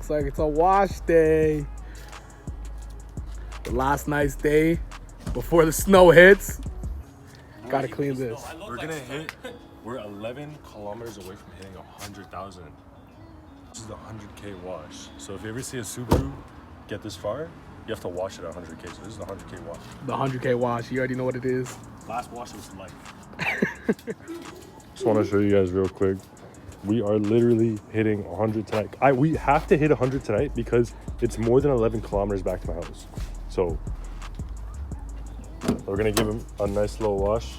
Looks like it's a wash day. The last nice day before the snow hits. Gotta clean this. We're 11 kilometers away from hitting 100,000. This is the 100K wash. So if you ever see a Subaru get this far, you have to wash it at 100K. So this is the 100K wash. The 100K wash, you already know what it is. Last wash was life. Just want to show you guys real quick. We are literally hitting 100 tonight. We have to hit 100 tonight because it's more than 11 kilometers back to my house. So we're gonna give him a nice little wash.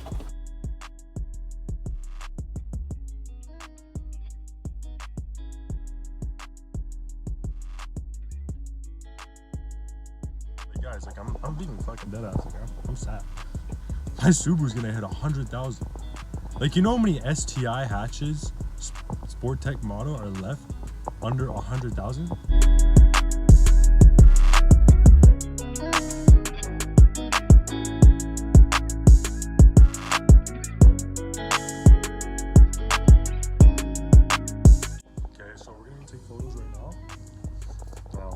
Hey guys, like I'm being fucking dead ass. Like I'm sad. My Subaru's gonna hit 100,000. Like, you know how many STI hatches, Sport Tech model, are left under 100,000? Okay, so we're gonna take photos right now. Now,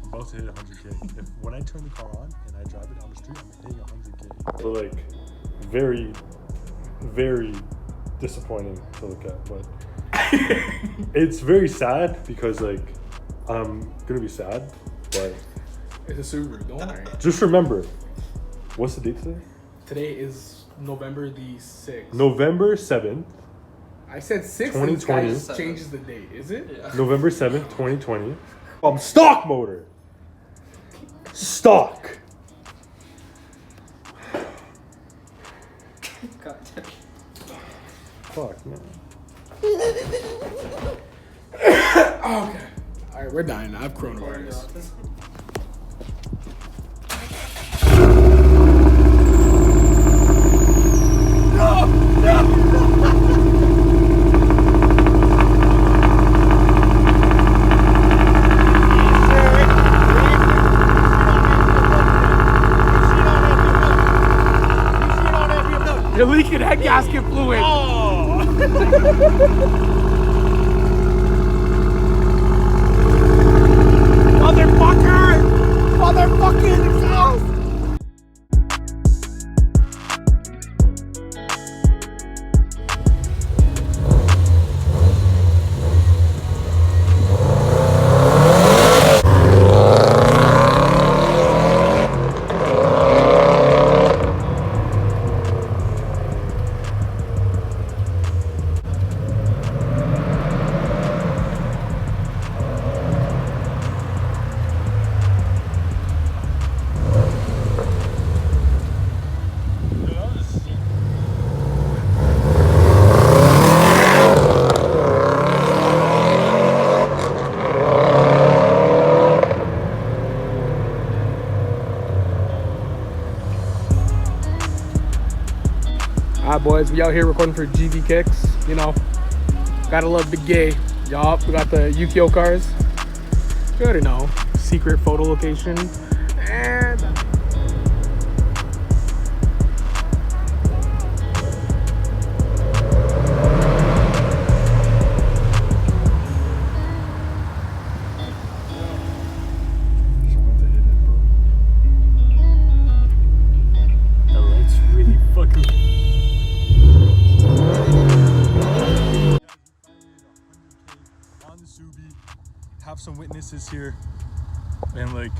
I'm about to hit 100K. When I turn the car on and I drive it down the street, I'm hitting 100K. So like, very, very disappointing to look at, but it's very sad because like I'm gonna be sad, but It's a Subaru, don't worry. just remember, what's the date today? Today is November the 6th. November 7th. I said 6th. 2020. This guy changes the date, is it? Yeah. November 7th, 2020. Stock motor. Stock. God damn. Fuck, man. Okay. Alright, we're dying. I have coronavirus. You're leaking head gasket fluid. Motherfucker! Motherfucking exhaust! Alright boys, we out here recording for GV Kicks. You know, gotta love the gay. Yup, we got the Yukio cars. You already know, secret photo location. And The light's really fucking. On the Subi, have some witnesses here, and like,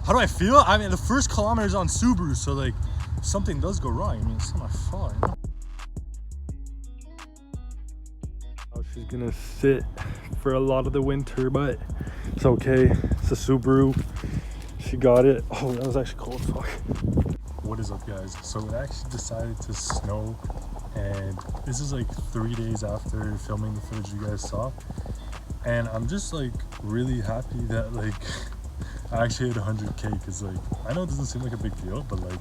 how do I feel? I mean, the first kilometer is on Subaru, so like, if something does go wrong, I mean, it's not my fault. You know? Oh, she's gonna sit for a lot of the winter, but it's okay. It's a Subaru. She got it. Oh, that was actually cold as fuck. What is up, guys? So it actually decided to snow, and this is like 3 days after filming the footage you guys saw, and I'm just like really happy that like I actually hit 100K, because like I know it doesn't seem like a big deal, but like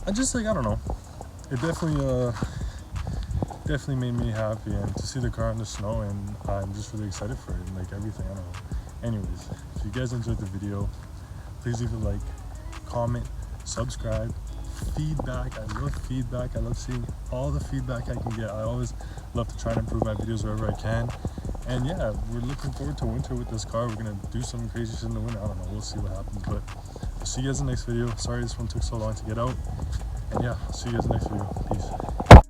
I just like, I don't know, it definitely made me happy, and to see the car in the snow, and I'm just really excited for it and like everything. I don't know. Anyways, if you guys enjoyed the video, please leave a like, comment, subscribe. Feedback, I love feedback. I love seeing all the feedback I can get. I always love to try and improve my videos wherever I can, And yeah, we're looking forward to winter with this car. We're gonna do some crazy shit in the winter. I don't know, we'll see what happens. But I'll see you guys in the next video. Sorry this one took so long to get out. And yeah, I'll see you guys in the next video. Peace.